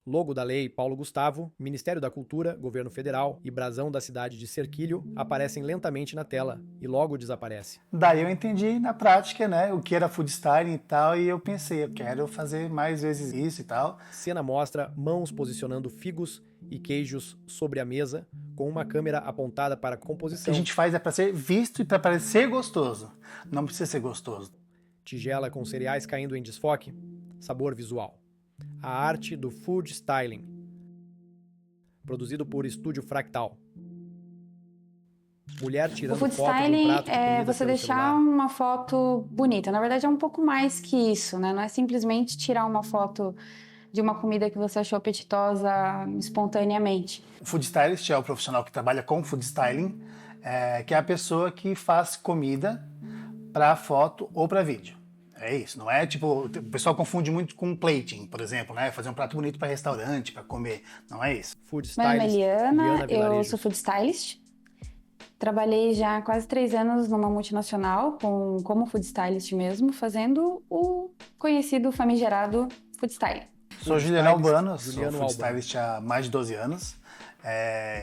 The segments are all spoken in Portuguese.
Logo da Lei Paulo Gustavo, Ministério da Cultura, Governo Federal e brasão da cidade de Serquilho aparecem lentamente na tela e logo desaparece. Daí eu entendi na prática, né, o que era food styling e tal, e eu pensei, eu quero fazer mais vezes isso e tal. Cena mostra mãos posicionando figos e queijos sobre a mesa, com uma câmera apontada para a O que composição. a gente faz é para ser visto e para parecer gostoso, não precisa ser gostoso. Tigela com cereais caindo em desfoque, sabor visual. A arte do food styling, produzido por Estúdio Fractal. Mulher O tirando food foto de um styling prato de é comida você pelo deixar celular. uma foto bonita. Na verdade, é um pouco mais que isso, né? Não é simplesmente tirar uma foto de uma comida que você achou apetitosa espontaneamente. O food stylist é o profissional que trabalha com food styling, que é a pessoa que faz comida para foto ou para vídeo. É isso, não é tipo, o pessoal confunde muito com plating, por exemplo, né? Fazer um prato bonito para restaurante, para comer, não é isso. Food Meu nome é stylist, Eliana, eu Vilarejos. sou food stylist. Trabalhei já há quase 3 anos numa multinacional, como food stylist mesmo, fazendo o conhecido famigerado food styling. Sou Food Juliano stylist, Albano, sou Juliano food Albano. stylist há mais de 12 anos.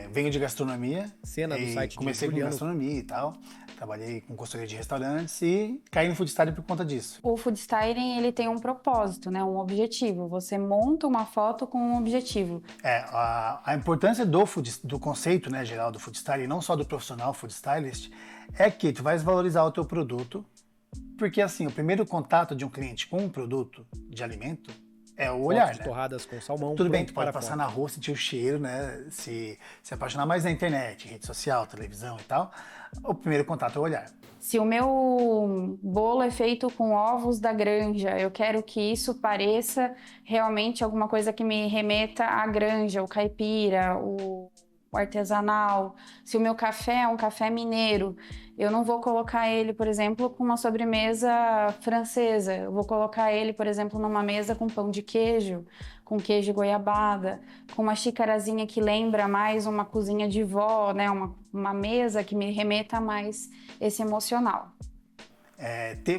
Venho de gastronomia Cena do e site de comecei com Juliano. gastronomia e tal. Trabalhei com consultoria de restaurantes e caí no food styling por conta disso. O food styling, ele tem um propósito, né? Um objetivo. Você monta uma foto com um objetivo. A importância do conceito, né, geral do food styling, não só do profissional food stylist, é que tu vais valorizar o teu produto, porque assim, o primeiro contato de um cliente com um produto de alimento é o olhar, Fotos de né? torradas com salmão. Tudo bem, pronto tu pode para passar foto. na rua, sentir o cheiro, né? Se apaixonar mais na internet, rede social, televisão e tal. O primeiro contato é o olhar. Se o meu bolo é feito com ovos da granja, eu quero que isso pareça realmente alguma coisa que me remeta à granja, o caipira, o artesanal. Se o meu café é um café mineiro, eu não vou colocar ele, por exemplo, com uma sobremesa francesa. Eu vou colocar ele, por exemplo, numa mesa com pão de queijo, com queijo goiabada, com uma xicarazinha que lembra mais uma cozinha de vó, né? Uma mesa que me remeta mais esse emocional.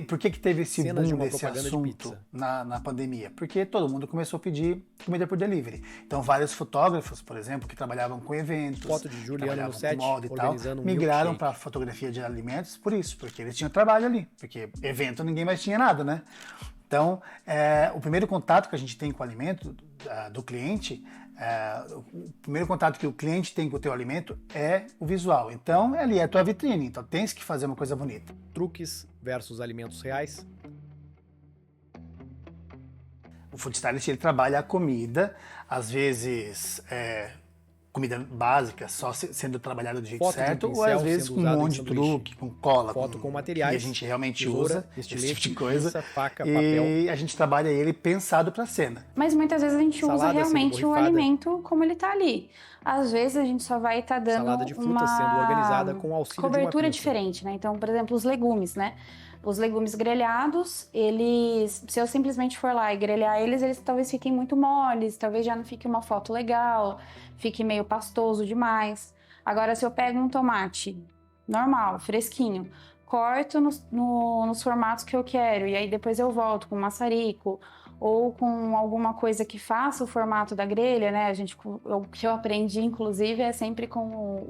Por que teve esse Cenas de boom uma desse propaganda de assunto pizza. na pandemia? Porque todo mundo começou a pedir comida por delivery. Então, vários fotógrafos, por exemplo, que trabalhavam com eventos, Foto de que Juliano trabalhavam no set, com moda e tal, organizando um migraram milkshake. para fotografia de alimentos por isso, porque eles tinham trabalho ali. Porque evento ninguém mais tinha nada, né? Então, o primeiro contato que a gente tem com o alimento do cliente, o primeiro contato que o cliente tem com o teu alimento é o visual. Então, ali é a tua vitrine. Então, tens que fazer uma coisa bonita. Truques versus alimentos reais. O food stylist ele trabalha a comida, às vezes comida básica, só sendo trabalhada do jeito Foto de um certo, ou pincel às vezes sendo com um usado em monte de sanduíche. truque, com cola, Foto com que materiais, a gente realmente tesoura, usa, esse estilete, tipo de coisa. pinça, faca, e papel. a gente trabalha ele pensado para a cena. Mas muitas vezes a gente usa Salada sendo realmente o borrifada. alimento como ele tá ali. Às vezes a gente só vai estar dando Salada de frutas sendo organizada com o auxílio de uma cobertura pinça. diferente, né? Então, por exemplo, os legumes, né? Os legumes grelhados, se eu simplesmente for lá e grelhar eles talvez fiquem muito moles, talvez já não fique uma foto legal, fique meio pastoso demais. Agora, se eu pego um tomate normal, fresquinho, corto nos formatos que eu quero, e aí depois eu volto com maçarico ou com alguma coisa que faça o formato da grelha, né? O que eu aprendi, inclusive, é sempre com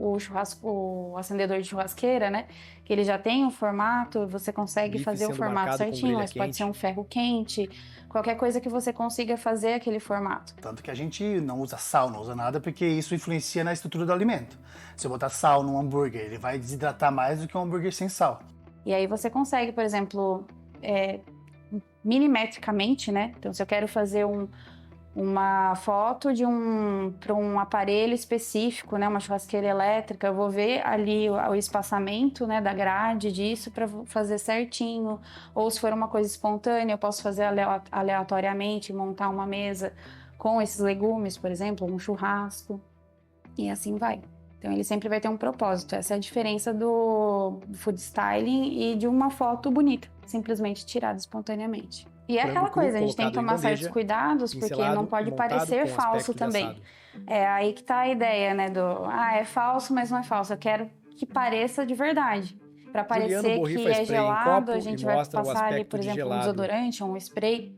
o acendedor de churrasqueira, né? Que ele já tem um formato, você consegue Bife fazer o sendo formato marcado com certinho, grelha mas pode quente. ser um ferro quente, qualquer coisa que você consiga fazer aquele formato. Tanto que a gente não usa sal, não usa nada, porque isso influencia na estrutura do alimento. Se eu botar sal num hambúrguer, ele vai desidratar mais do que um hambúrguer sem sal. E aí você consegue, por exemplo, milimetricamente, né? Então, se eu quero fazer uma foto para um aparelho específico, né? Uma churrasqueira elétrica, eu vou ver ali o espaçamento, né? Da grade disso para fazer certinho. Ou se for uma coisa espontânea, eu posso fazer aleatoriamente, montar uma mesa com esses legumes, por exemplo, um churrasco. E assim vai. Então ele sempre vai ter um propósito. Essa é a diferença do food styling e de uma foto bonita, simplesmente tirada espontaneamente. E é Frango aquela cru coisa, a gente tem que colocado em tomar bandeja, certos cuidados, porque pincelado não pode e montado parecer com falso aspecto de também. assado. É aí que tá a ideia, né, é falso, mas não é falso. Eu quero que pareça de verdade. Para parecer borrifa que é spray em gelado, copo a e gente vai mostra o passar ali, aspecto por de exemplo, um gelado. desodorante, um spray.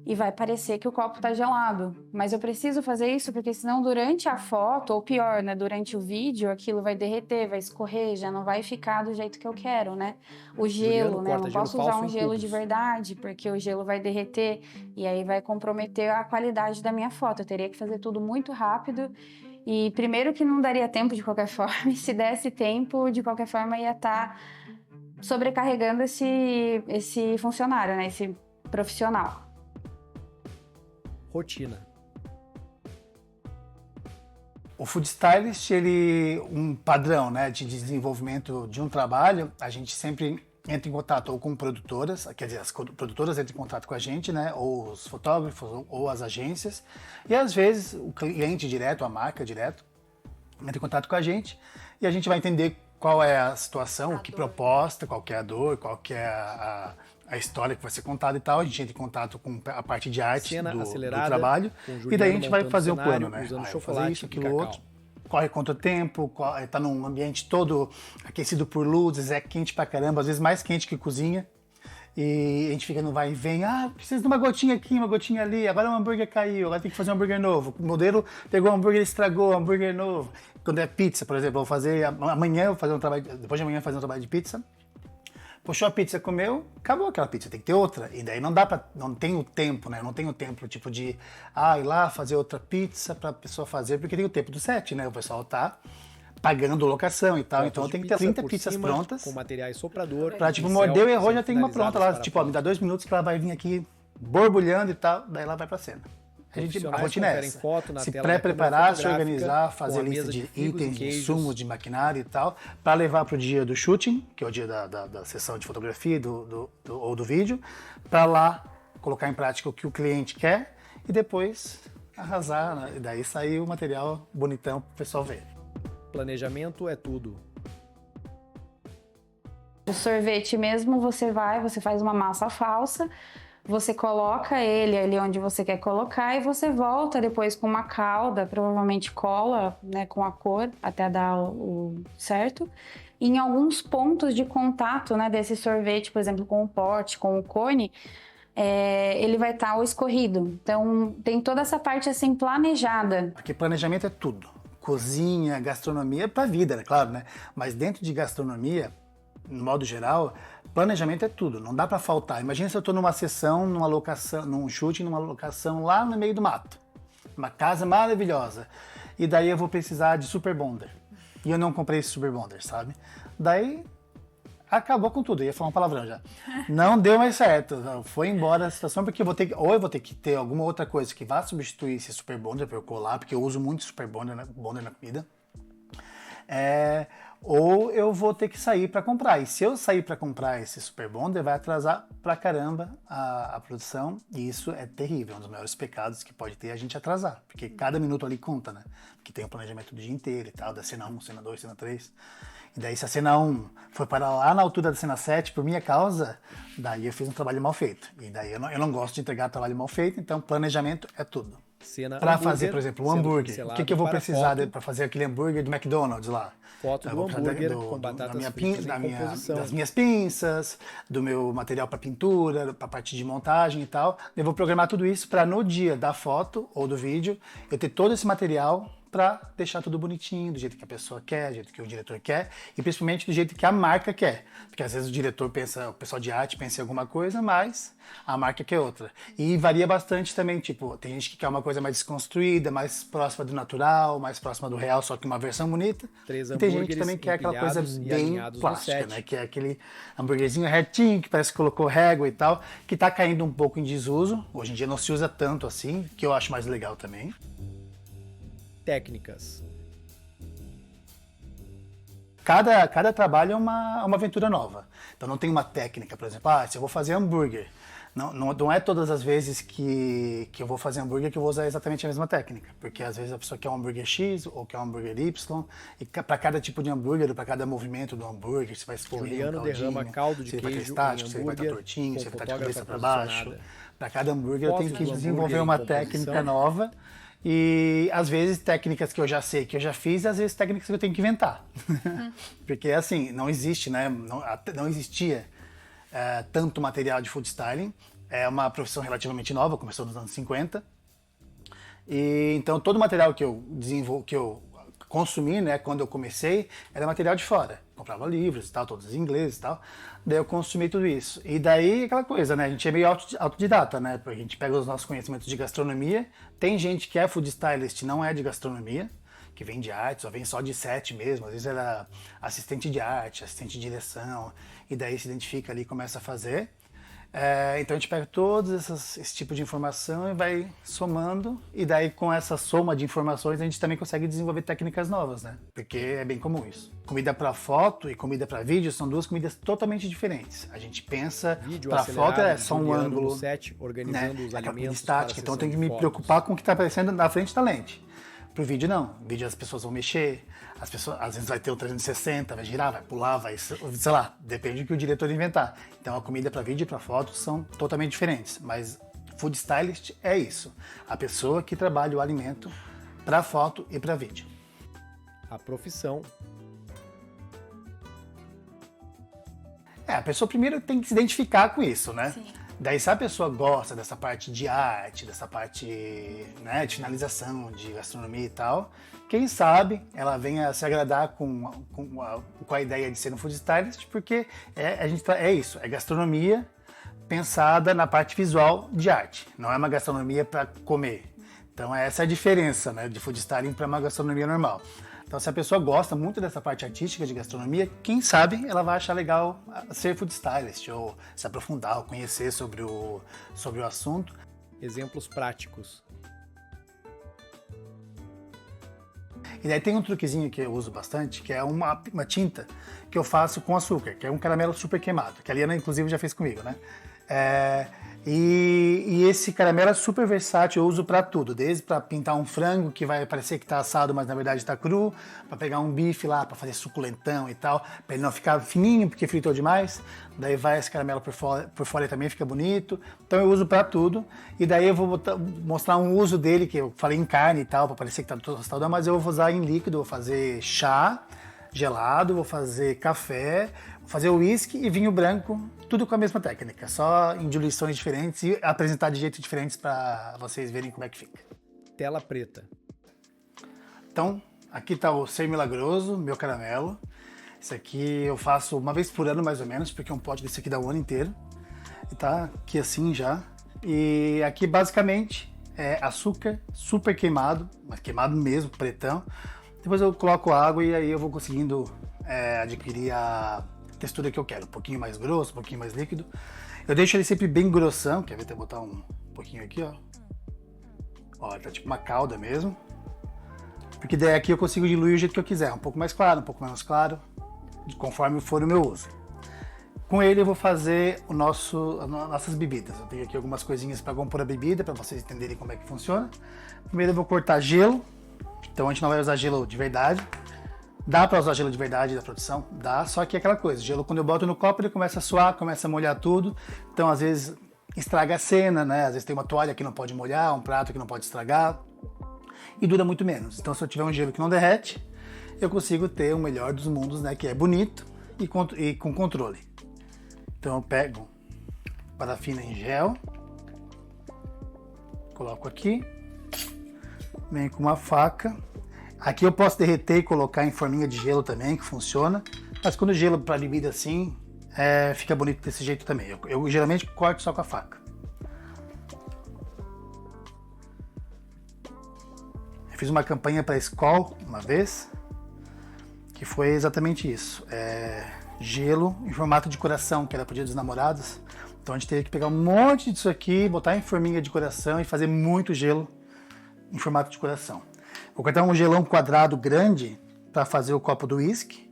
e vai parecer que o copo tá gelado. Mas eu preciso fazer isso porque senão durante a foto, ou pior, né, durante o vídeo, aquilo vai derreter, vai escorrer, já não vai ficar do jeito que eu quero, né? O gelo, né? Eu não posso usar um gelo de verdade, porque o gelo vai derreter e aí vai comprometer a qualidade da minha foto. Eu teria que fazer tudo muito rápido. E primeiro que não daria tempo de qualquer forma, e se desse tempo, de qualquer forma ia estar sobrecarregando esse funcionário, né? Esse profissional. Rotina. O Food Stylist, um padrão, né, de desenvolvimento de um trabalho, a gente sempre entra em contato ou com produtoras, quer dizer, as produtoras entram em contato com a gente, né, ou os fotógrafos ou as agências, e às vezes o cliente direto, a marca direto, entra em contato com a gente e a gente vai entender qual é a situação, que proposta, qual que é a dor, qual que é a história que vai ser contada e tal. A gente entra em contato com a parte de arte do trabalho e daí a gente vai fazer o plano, né? Vai fazer isso, aquilo, outro. Corre contra o tempo, tá num ambiente todo aquecido por luzes, é quente pra caramba, às vezes mais quente que cozinha. E a gente fica no vai e vem, precisa de uma gotinha aqui, uma gotinha ali, agora o hambúrguer caiu, agora tem que fazer um hambúrguer novo. O modelo pegou o hambúrguer e estragou o hambúrguer novo. Quando é pizza, por exemplo, amanhã eu vou fazer um trabalho, depois de amanhã fazer um trabalho de pizza. Puxou a pizza, comeu, acabou aquela pizza, tem que ter outra. E daí não tem o tempo, né? Não tem o tempo, tipo, de ir lá fazer outra pizza pra pessoa fazer, porque tem o tempo do set, né? O pessoal tá pagando locação e tal, então tem que ter 30 pizzas prontas. Com materiais soprador. Pra, tipo, mordeu, errou, já tem uma pronta lá. Tipo, me dá 2 minutos que ela vai vir aqui borbulhando e tal, daí ela vai pra cena. A rotina é essa. Se pré-preparar, se organizar, fazer lista de itens, de insumos, de maquinário e tal, para levar pro dia do shooting, que é o dia da sessão de fotografia ou do vídeo, para lá colocar em prática o que o cliente quer e depois arrasar, né? E daí sair o material bonitão pro pessoal ver. Planejamento é tudo. O sorvete mesmo, você faz uma massa falsa, você coloca ele ali onde você quer colocar e você volta depois com uma calda, provavelmente cola, né, com a cor até dar o certo. E em alguns pontos de contato, né, desse sorvete, por exemplo, com o pote, com o cone, ele vai estar o escorrido. Então tem toda essa parte assim planejada. Porque planejamento é tudo. Cozinha, gastronomia, pra vida, é claro, né? Mas dentro de gastronomia, no modo geral, planejamento é tudo, não dá pra faltar. Imagina se eu tô numa sessão, numa locação, num shooting, numa locação lá no meio do mato. Uma casa maravilhosa. E daí eu vou precisar de Super Bonder. E eu não comprei esse Super Bonder, sabe? Daí acabou com tudo, eu ia falar um palavrão já. Não deu mais certo, foi embora a situação, porque eu vou ter que ter alguma outra coisa que vá substituir esse Super Bonder para eu colar, porque eu uso muito Super Bonder na comida. Ou eu vou ter que sair para comprar. E se eu sair para comprar esse Super Bonder, vai atrasar pra caramba a produção. E isso é terrível, um dos maiores pecados que pode ter a gente atrasar. Porque cada minuto ali conta, né? Porque tem o planejamento do dia inteiro e tal, da cena 1, cena 2, cena 3. E daí se a cena 1 foi para lá na altura da cena 7, por minha causa, daí eu fiz um trabalho mal feito. E daí eu não gosto de entregar trabalho mal feito, então planejamento é tudo. Para fazer, por exemplo, um hambúrguer, o que eu vou precisar para fazer aquele hambúrguer do McDonald's lá? Foto do hambúrguer com batatas fritas em composição. Das minhas pinças, do meu material para pintura, para parte de montagem e tal. Eu vou programar tudo isso para no dia da foto ou do vídeo eu ter todo esse material para deixar tudo bonitinho, do jeito que a pessoa quer, do jeito que o diretor quer e principalmente do jeito que a marca quer. Porque às vezes o pessoal de arte pensa em alguma coisa, mas a marca quer outra. E varia bastante também, tipo, tem gente que quer uma coisa mais desconstruída, mais próxima do natural, mais próxima do real, só que uma versão bonita. E tem gente que também quer aquela coisa bem plástica, né? Que é aquele hambúrguerzinho retinho, que parece que colocou régua e tal, que tá caindo um pouco em desuso. Hoje em dia não se usa tanto assim, que eu acho mais legal também. Técnicas. Cada trabalho é uma aventura nova. Então não tem uma técnica, por exemplo, se eu vou fazer hambúrguer, não é todas as vezes que eu vou fazer hambúrguer que eu vou usar exatamente a mesma técnica. Porque às vezes a pessoa quer um hambúrguer X ou quer um hambúrguer Y, e para cada tipo de hambúrguer, para cada movimento do hambúrguer, você vai escorrer um derrama caldo de se ele vai estar queijo estático, se ele vai estar tortinho, se ele vai estar de cabeça para baixo. Para cada hambúrguer eu tenho que desenvolver uma técnica nova. E às vezes técnicas que eu já sei, que eu já fiz, e às vezes técnicas que eu tenho que inventar. Porque assim, não existe, né? Não existia tanto material de food styling é uma profissão relativamente nova, começou nos anos 50. E então todo o material que eu consumi, né, quando eu comecei, era material de fora. Comprava livros e tal, todos em inglês e tal. Daí eu consumi tudo isso. E daí aquela coisa, né, a gente é meio autodidata, né, porque a gente pega os nossos conhecimentos de gastronomia. Tem gente que é food stylist, não é de gastronomia, que vem de arte, só vem só de set mesmo. Às vezes era assistente de arte, assistente de direção, e daí se identifica ali e começa a fazer. Então a gente pega todos esse tipo de informação e vai somando, e daí com essa soma de informações a gente também consegue desenvolver técnicas novas, né? Porque é bem comum isso. Comida para foto e comida para vídeo são duas comidas totalmente diferentes. A gente pensa, para foto é só um ângulo, set, organizando, né, os alimentos estática, então eu tenho que me preocupar com o que está aparecendo na frente da lente. Pro vídeo não, no vídeo as pessoas vão mexer, as pessoas às vezes vai ter o 360, vai girar, vai pular, vai, sei lá, depende do que o diretor inventar. Então a comida para vídeo e para foto são totalmente diferentes, mas food stylist é isso, a pessoa que trabalha o alimento para foto e para vídeo. A profissão. A pessoa primeiro tem que se identificar com isso, né? Sim. Daí, se a pessoa gosta dessa parte de arte, dessa parte, né, de finalização, de gastronomia e tal, quem sabe ela venha se agradar com a ideia de ser um food stylist, porque é isso, é gastronomia pensada na parte visual de arte, não é uma gastronomia para comer. Então, essa é a diferença, né, de food styling para uma gastronomia normal. Então, se a pessoa gosta muito dessa parte artística de gastronomia, quem sabe ela vai achar legal ser food stylist, ou se aprofundar, ou conhecer sobre o assunto. Exemplos práticos. E daí tem um truquezinho que eu uso bastante, que é uma tinta que eu faço com açúcar, que é um caramelo super queimado, que a Liana, inclusive, já fez comigo, né? E esse caramelo é super versátil, eu uso para tudo, desde para pintar um frango que vai parecer que está assado, mas na verdade está cru, para pegar um bife lá, para fazer suculentão e tal, para ele não ficar fininho porque fritou demais, daí vai esse caramelo por fora e também fica bonito, então eu uso para tudo, e daí eu vou mostrar um uso dele, que eu falei em carne e tal, para parecer que está todo tostado, mas eu vou usar em líquido, vou fazer chá gelado, vou fazer café, vou fazer uísque e vinho branco, tudo com a mesma técnica, só em diluições diferentes e apresentar de jeitos diferentes para vocês verem como é que fica. Tela preta. Então, aqui está o Ser Milagroso, meu caramelo. Isso aqui eu faço uma vez por ano mais ou menos, porque um pote desse aqui dá o ano inteiro. E tá aqui assim já. E aqui basicamente é açúcar super queimado, mas queimado mesmo, pretão. Depois eu coloco água e aí eu vou conseguindo adquirir a textura que eu quero. Um pouquinho mais grosso, um pouquinho mais líquido. Eu deixo ele sempre bem grossão. Quer ver? Até botar um pouquinho aqui, ó. Ó, tá tipo uma calda mesmo. Porque daí aqui eu consigo diluir o jeito que eu quiser. Um pouco mais claro, um pouco menos claro. Conforme for o meu uso. Com ele eu vou fazer as nossas bebidas. Eu tenho aqui algumas coisinhas para compor a bebida, para vocês entenderem como é que funciona. Primeiro eu vou cortar gelo. Então a gente não vai usar gelo de verdade. Dá para usar gelo de verdade da produção? Dá, só que é aquela coisa. Gelo quando eu boto no copo ele começa a suar, começa a molhar tudo. Então às vezes estraga a cena, né? Às vezes tem uma toalha que não pode molhar, um prato que não pode estragar. E dura muito menos. Então se eu tiver um gelo que não derrete, eu consigo ter o melhor dos mundos, né? Que é bonito e com controle. Então eu pego parafina em gel, coloco aqui, venho com uma faca. Aqui eu posso derreter e colocar em forminha de gelo também, que funciona. Mas quando o gelo para bebida assim, fica bonito desse jeito também. Eu geralmente corto só com a faca. Eu fiz uma campanha para a Skol uma vez, que foi exatamente isso. Gelo em formato de coração, que era pro Dia dos Namorados. Então a gente teve que pegar um monte disso aqui, botar em forminha de coração e fazer muito gelo em formato de coração. Vou cortar um gelão quadrado grande para fazer o copo do uísque.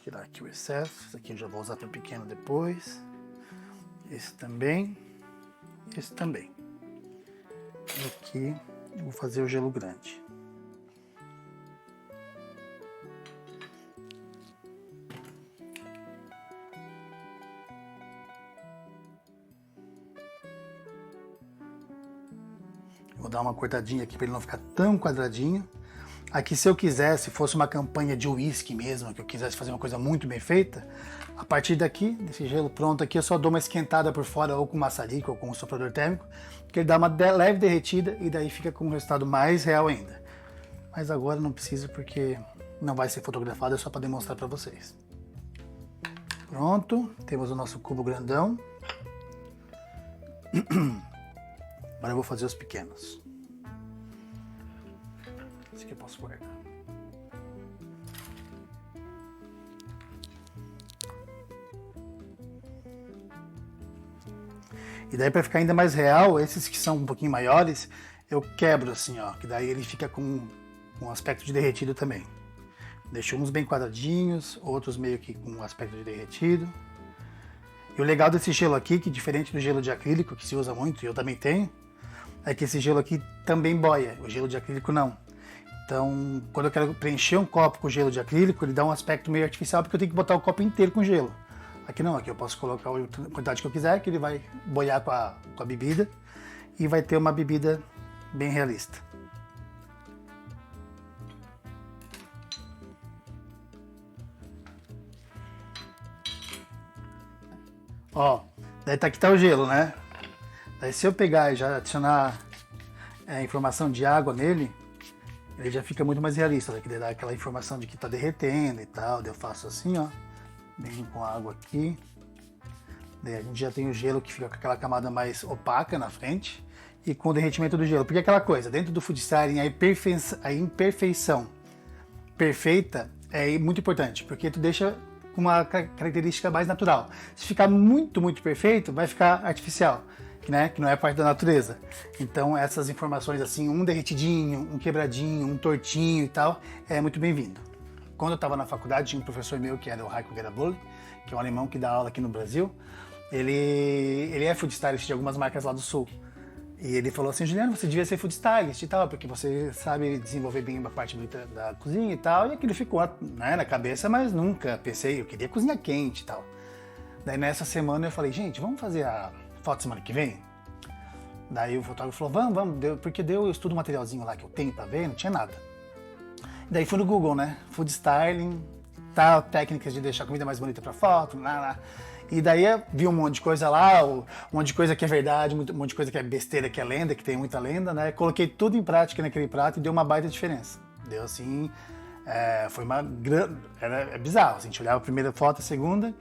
Tirar aqui o excesso. Esse aqui eu já vou usar para pequeno depois. Esse também. Esse também. E aqui eu vou fazer o gelo grande. Vou dar uma cortadinha aqui para ele não ficar tão quadradinho. Aqui, se eu quisesse, fosse uma campanha de uísque mesmo, que eu quisesse fazer uma coisa muito bem feita, a partir daqui, desse gelo pronto aqui, eu só dou uma esquentada por fora, ou com maçarico, ou com um soprador térmico, que ele dá uma leve derretida e daí fica com um resultado mais real ainda. Mas agora não precisa porque não vai ser fotografado, é só para demonstrar para vocês. Pronto, temos o nosso cubo grandão. Agora eu vou fazer os pequenos. Esse aqui eu posso guardar. E daí, para ficar ainda mais real, esses que são um pouquinho maiores, eu quebro assim, ó, que daí ele fica com um aspecto de derretido também. Deixo uns bem quadradinhos, outros meio que com um aspecto de derretido. E o legal desse gelo aqui, que diferente do gelo de acrílico, que se usa muito, e eu também tenho, é que esse gelo aqui também boia, o gelo de acrílico não. Então, quando eu quero preencher um copo com gelo de acrílico, ele dá um aspecto meio artificial, porque eu tenho que botar o copo inteiro com gelo. Aqui não, aqui eu posso colocar a quantidade que eu quiser, que ele vai boiar com a bebida e vai ter uma bebida bem realista. Ó, daí aqui tá o gelo, né? Daí se eu pegar e já adicionar informação de água nele, ele já fica muito mais realista, né? Que daí dá aquela informação de que tá derretendo e tal. Daí eu faço assim, ó. Bem com a água aqui. Daí a gente já tem o gelo que fica com aquela camada mais opaca na frente. E com o derretimento do gelo. Porque aquela coisa, dentro do food styling, a imperfeição perfeita é muito importante. Porque tu deixa com uma característica mais natural. Se ficar muito, muito perfeito, vai ficar artificial. Né? Que não é parte da natureza. Então essas informações assim, um derretidinho, um quebradinho, um tortinho e tal, é muito bem-vindo. Quando eu estava na faculdade, tinha um professor meu que era o Heiko Geraboli, que é um alemão que dá aula aqui no Brasil. Ele é food stylist de algumas marcas lá do sul. E ele falou assim: Juliano, você devia ser food stylist e tal, porque você sabe desenvolver bem a parte da cozinha e tal. E aquilo ficou, né, na cabeça, mas nunca pensei, eu queria cozinha quente e tal. Daí nessa semana eu falei: gente, vamos fazer a foto semana que vem? Daí o fotógrafo falou: vamos, porque eu estudo um materialzinho lá que eu tenho pra ver, não tinha nada. Daí fui no Google, né? Food styling, tal, técnicas de deixar a comida mais bonita pra foto, lá. E daí vi um monte de coisa lá, um monte de coisa que é verdade, um monte de coisa que é besteira, que é lenda, que tem muita lenda, né? Coloquei tudo em prática naquele prato e deu uma baita diferença. Deu assim, foi uma grande... É bizarro, assim, a gente olhava a primeira foto, a segunda.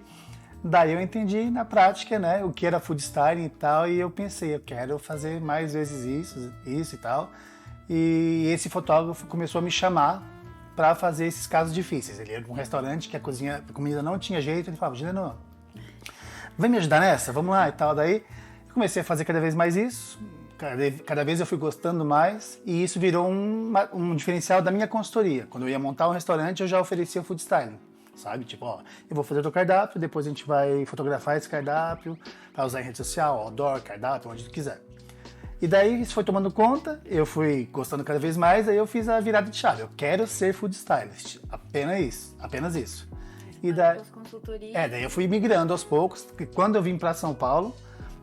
Daí eu entendi na prática, né, o que era food styling e tal, e eu pensei, eu quero fazer mais vezes isso e tal. E esse fotógrafo começou a me chamar para fazer esses casos difíceis. Ele era de um restaurante que a comida não tinha jeito, ele falava: Juliano, vem me ajudar nessa? Vamos lá e tal. Daí eu comecei a fazer cada vez mais isso, cada vez eu fui gostando mais, e isso virou um diferencial da minha consultoria. Quando eu ia montar um restaurante, eu já oferecia o food styling. Sabe? Tipo, ó, eu vou fazer o teu cardápio, depois a gente vai fotografar esse cardápio para usar em rede social, outdoor, cardápio, onde tu quiser. E daí isso foi tomando conta, eu fui gostando cada vez mais, aí eu fiz a virada de chave. Eu quero ser food stylist, apenas isso. E daí, daí eu fui migrando aos poucos, porque quando eu vim para São Paulo,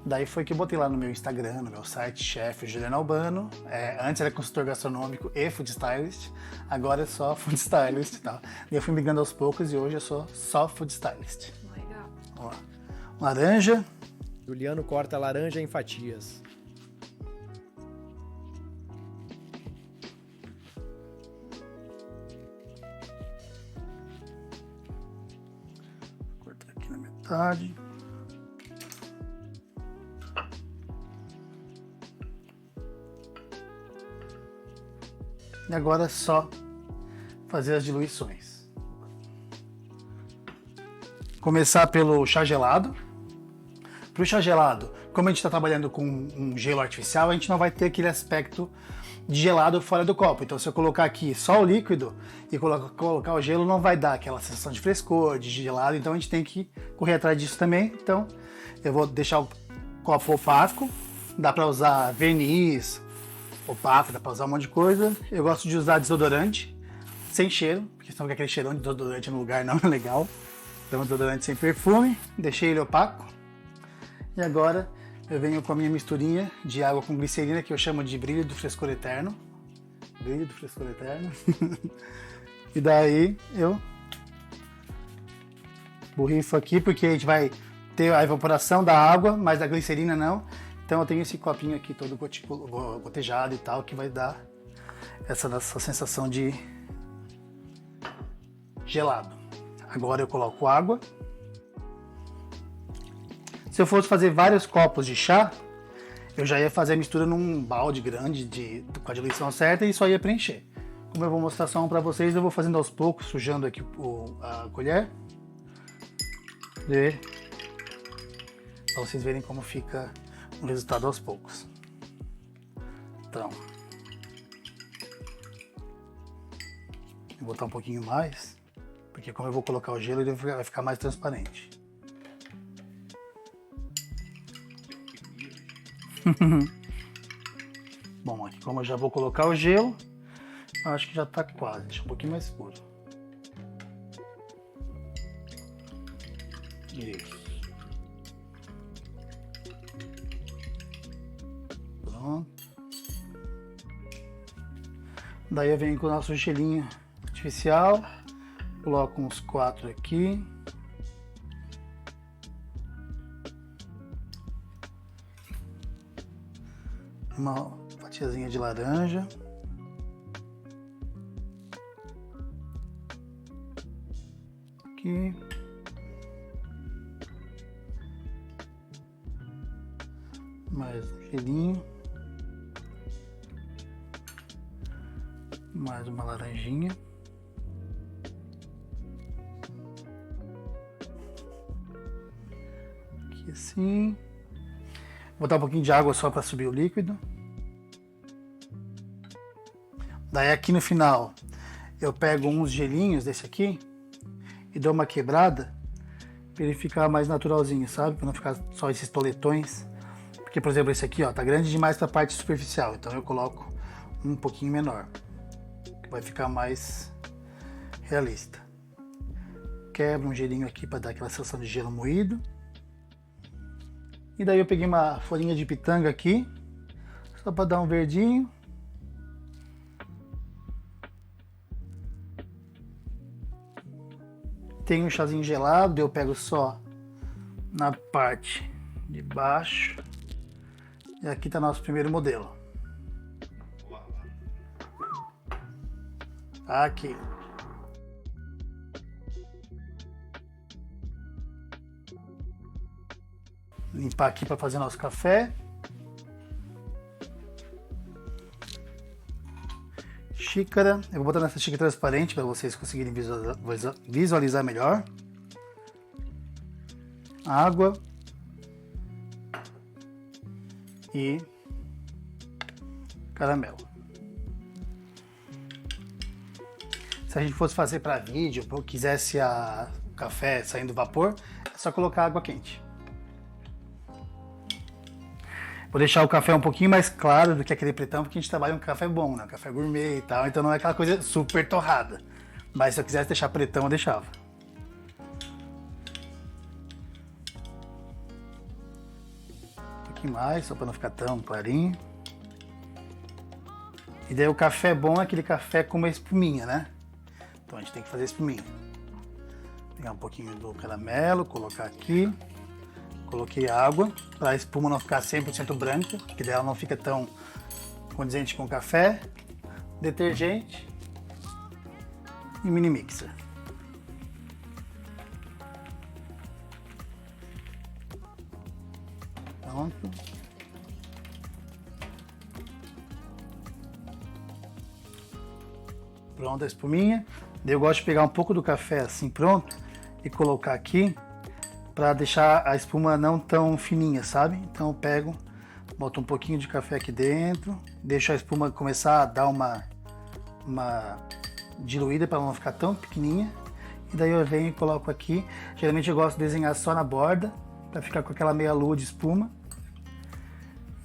daí foi que eu botei lá no meu Instagram, no meu site, chefe Juliano Albano. Antes era consultor gastronômico e food stylist, agora é só food stylist e tal. E eu fui migrando aos poucos e hoje eu sou só food stylist. Legal. Ó, laranja. Juliano corta laranja em fatias. Vou cortar aqui na metade. E agora é só fazer as diluições. Começar pelo chá gelado. Para o chá gelado, como a gente está trabalhando com um gelo artificial, a gente não vai ter aquele aspecto de gelado fora do copo. Então, se eu colocar aqui só o líquido e colocar o gelo, não vai dar aquela sensação de frescor, de gelado. Então, a gente tem que correr atrás disso também. Então, eu vou deixar o copo opaco. Dá para usar verniz opaco, dá pra usar um monte de coisa. Eu gosto de usar desodorante sem cheiro, porque senão aquele cheirão de desodorante no lugar não é legal. Então, desodorante sem perfume, deixei ele opaco. E agora eu venho com a minha misturinha de água com glicerina, que eu chamo de brilho do frescor eterno. brilho do frescor eterno. E daí eu borrifo aqui, porque a gente vai ter a evaporação da água, mas da glicerina não. Então eu tenho esse copinho aqui todo gotejado e tal, que vai dar essa sensação de gelado. Agora eu coloco água. Se eu fosse fazer vários copos de chá, eu já ia fazer a mistura num balde grande com a diluição certa e só ia preencher. Como eu vou mostrar só um para vocês, eu vou fazendo aos poucos, sujando aqui a colher. Para vocês verem como fica o resultado aos poucos. Então, vou botar um pouquinho mais, porque como eu vou colocar o gelo, ele vai ficar mais transparente. Bom, aqui como eu já vou colocar o gelo, acho que já está quase, deixa um pouquinho mais escuro. Isso. Pronto. Daí eu venho com o nosso gelinho artificial, coloco uns 4 aqui. Uma fatiazinha de laranja. Aqui. Mais um gelinho. Mais uma laranjinha. Aqui assim. Vou botar um pouquinho de água só para subir o líquido. Daí aqui no final eu pego uns gelinhos desse aqui e dou uma quebrada para ele ficar mais naturalzinho, sabe? Para não ficar só esses toletões. Porque, por exemplo, esse aqui, ó, tá grande demais para a parte superficial, então eu coloco um pouquinho menor, que vai ficar mais realista. Quebro um gelinho aqui para dar aquela sensação de gelo moído. E daí eu peguei uma folhinha de pitanga aqui, só para dar um verdinho. Tem um chazinho gelado, eu pego só na parte de baixo. E aqui está nosso primeiro modelo. Aqui. Limpar aqui para fazer nosso café. Xícara. Eu vou botar nessa xícara transparente para vocês conseguirem visualizar melhor. Água. E caramelo. Se a gente fosse fazer para vídeo, ou quisesse o café saindo vapor, é só colocar água quente. Vou deixar o café um pouquinho mais claro do que aquele pretão, porque a gente trabalha um café bom, né? Café gourmet e tal, então não é aquela coisa super torrada. Mas se eu quisesse deixar pretão, eu deixava. Um pouquinho mais, só para não ficar tão clarinho. E daí o café bom é aquele café com uma espuminha, né? Então a gente tem que fazer espuminha. Pegar um pouquinho do caramelo, colocar aqui. Coloquei água para a espuma não ficar 100% branca, que daí ela não fica tão condizente com o café. Detergente e mini mixer. Pronto. Pronto a espuminha. Daí eu gosto de pegar um pouco do café assim pronto e colocar aqui, para deixar a espuma não tão fininha, sabe? Então eu pego, boto um pouquinho de café aqui dentro, deixo a espuma começar a dar uma diluída para ela não ficar tão pequenininha. E daí eu venho e coloco aqui. Geralmente eu gosto de desenhar só na borda, para ficar com aquela meia lua de espuma.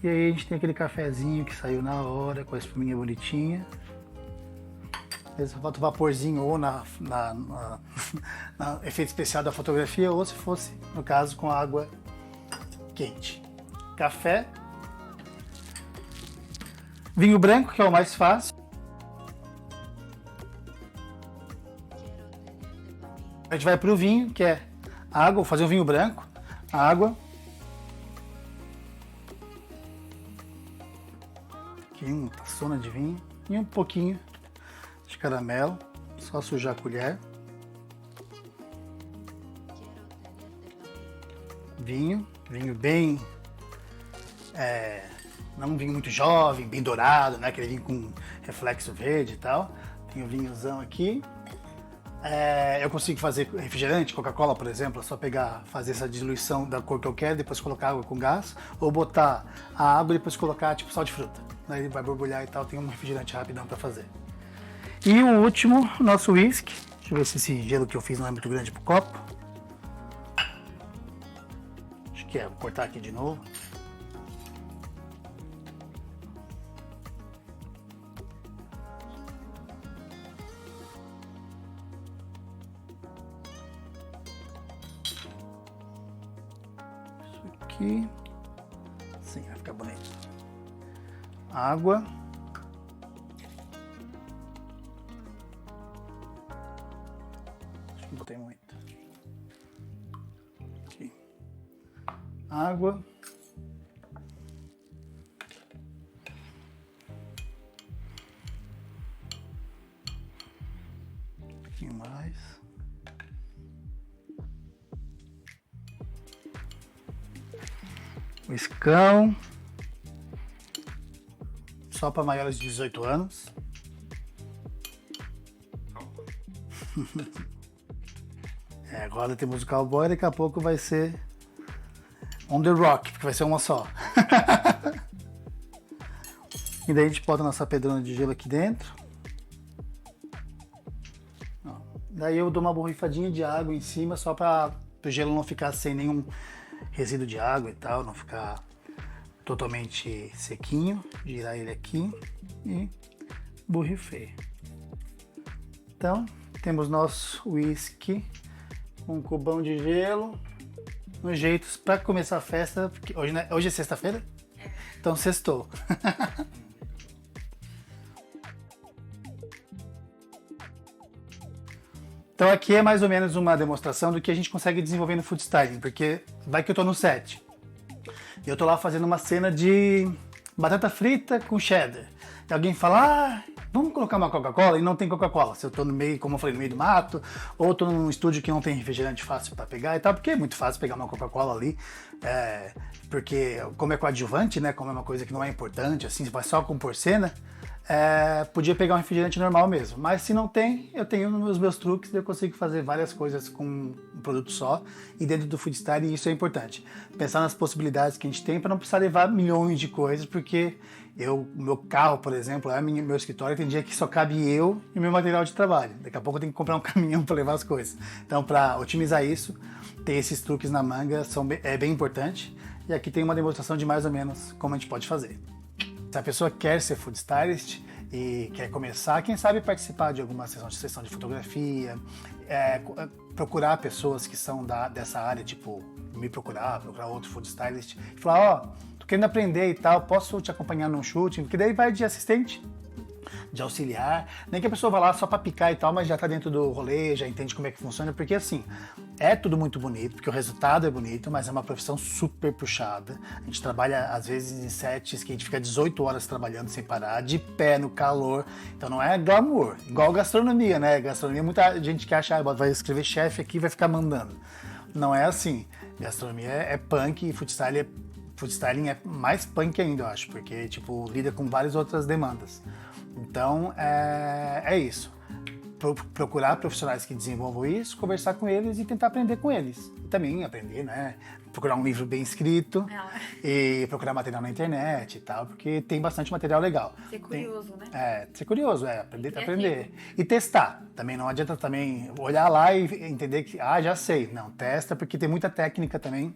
E aí a gente tem aquele cafezinho que saiu na hora, com a espuminha bonitinha. Só falta o vaporzinho ou na efeito especial da fotografia, ou se fosse, no caso, com água quente. Café. Vinho branco, que é o mais fácil. A gente vai pro vinho, que é água, vou fazer um vinho branco, água. Aqui uma taçona de vinho e um pouquinho de caramelo, só sujar a colher. Vinho bem, não um vinho muito jovem, bem dourado, né? Aquele vinho com reflexo verde e tal. Tem o vinhozão aqui. Eu consigo fazer refrigerante, Coca-Cola, por exemplo, é só fazer essa diluição da cor que eu quero, depois colocar água com gás, ou botar a água e depois colocar tipo sal de fruta. Daí ele vai borbulhar e tal, tem um refrigerante rapidão para fazer. E o último, nosso whisky. Deixa eu ver se esse gelo que eu fiz não é muito grande pro copo. Acho que vou cortar aqui de novo. Aqui. Sim, vai ficar bonito. Água. Acho que botei muito. Aqui. Água. Um pouquinho mais. Whiskão, só para maiores de 18 anos. Agora temos o cowboy, daqui a pouco vai ser on the rock, porque vai ser uma só. E daí a gente bota a nossa pedrona de gelo aqui dentro. Daí eu dou uma borrifadinha de água em cima, só para o gelo não ficar sem nenhum resíduo de água e tal, não ficar totalmente sequinho. Girar ele aqui e borrifei. Então, temos nosso whisky com um cubão de gelo, nos jeitos para começar a festa, porque hoje é sexta-feira? Então sextou. Então aqui é mais ou menos uma demonstração do que a gente consegue desenvolver no food styling, porque vai que eu tô no set e eu tô lá fazendo uma cena de batata frita com cheddar. E alguém fala, vamos colocar uma Coca-Cola, e não tem Coca-Cola. Se eu tô no meio, como eu falei, no meio do mato, ou tô num estúdio que não tem refrigerante fácil para pegar e tal, porque é muito fácil pegar uma Coca-Cola ali, porque como é coadjuvante, né, como é uma coisa que não é importante, assim, vai só compor cena, podia pegar um refrigerante normal mesmo. Mas se não tem, eu tenho nos meus truques, eu consigo fazer várias coisas com um produto só, e dentro do food styling isso é importante. Pensar nas possibilidades que a gente tem para não precisar levar milhões de coisas, porque meu carro, por exemplo, meu escritório, tem dia que só cabe eu e meu material de trabalho. Daqui a pouco eu tenho que comprar um caminhão para levar as coisas. Então, para otimizar isso, ter esses truques na manga é bem importante. E aqui tem uma demonstração de mais ou menos como a gente pode fazer. Se a pessoa quer ser food stylist e quer começar, quem sabe participar de alguma sessão de fotografia, procurar pessoas que são dessa área, tipo, procurar outro food stylist e falar, tô querendo aprender e tal, posso te acompanhar num shooting? Porque daí vai de assistente, de auxiliar, nem que a pessoa vá lá só para picar e tal, mas já tá dentro do rolê, já entende como é que funciona, porque assim, é tudo muito bonito, porque o resultado é bonito, mas é uma profissão super puxada. A gente trabalha às vezes em sets que a gente fica 18 horas trabalhando sem parar, de pé no calor, então não é glamour, igual gastronomia, né? Gastronomia, muita gente que acha, vai escrever chefe aqui e vai ficar mandando. Não é assim, gastronomia é punk e food styling é mais punk ainda, eu acho, porque tipo, lida com várias outras demandas. Então, é isso. Procurar profissionais que desenvolvam isso, conversar com eles e tentar aprender com eles. E também aprender, né? Procurar um livro bem escrito e procurar material na internet e tal, porque tem bastante material legal. Ser curioso, né? Ser curioso, aprender. E testar. Também não adianta também olhar lá e entender que, já sei. Não, testa, porque tem muita técnica também.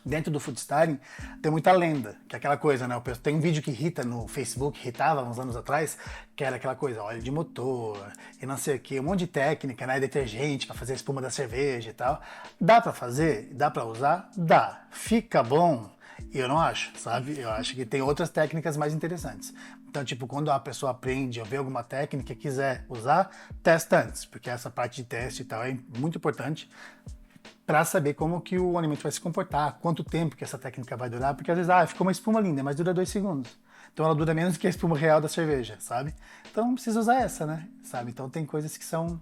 Dentro do food styling tem muita lenda, que é aquela coisa, né? Tem um vídeo que irrita no Facebook, irritava uns anos atrás, que era aquela coisa, óleo de motor e não sei o que, um monte de técnica, né? Detergente para fazer a espuma da cerveja e tal. Dá para fazer? Dá para usar? Dá. Fica bom? Eu não acho, sabe? Eu acho que tem outras técnicas mais interessantes. Então, tipo, quando a pessoa aprende ou vê alguma técnica e quiser usar, testa antes, porque essa parte de teste e tal é muito importante para saber como que o alimento vai se comportar, quanto tempo que essa técnica vai durar, porque às vezes, ficou uma espuma linda, mas dura 2 segundos. Então ela dura menos que a espuma real da cerveja, sabe? Então não precisa usar essa, né? Sabe? Então tem coisas que são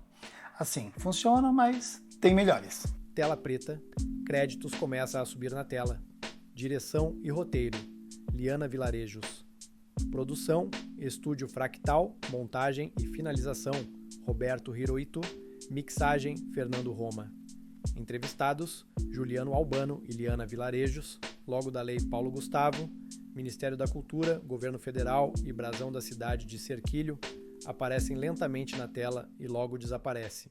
assim, funcionam, mas tem melhores. Tela preta, créditos começa a subir na tela. Direção e roteiro, Liana Vilarejos. Produção, Estúdio Fractal, montagem e finalização, Roberto Hiroito. Mixagem, Fernando Roma. Entrevistados, Juliano Albano e Liana Vilarejos, logo da Lei Paulo Gustavo, Ministério da Cultura, Governo Federal e brasão da cidade de Serquilho aparecem lentamente na tela e logo desaparece.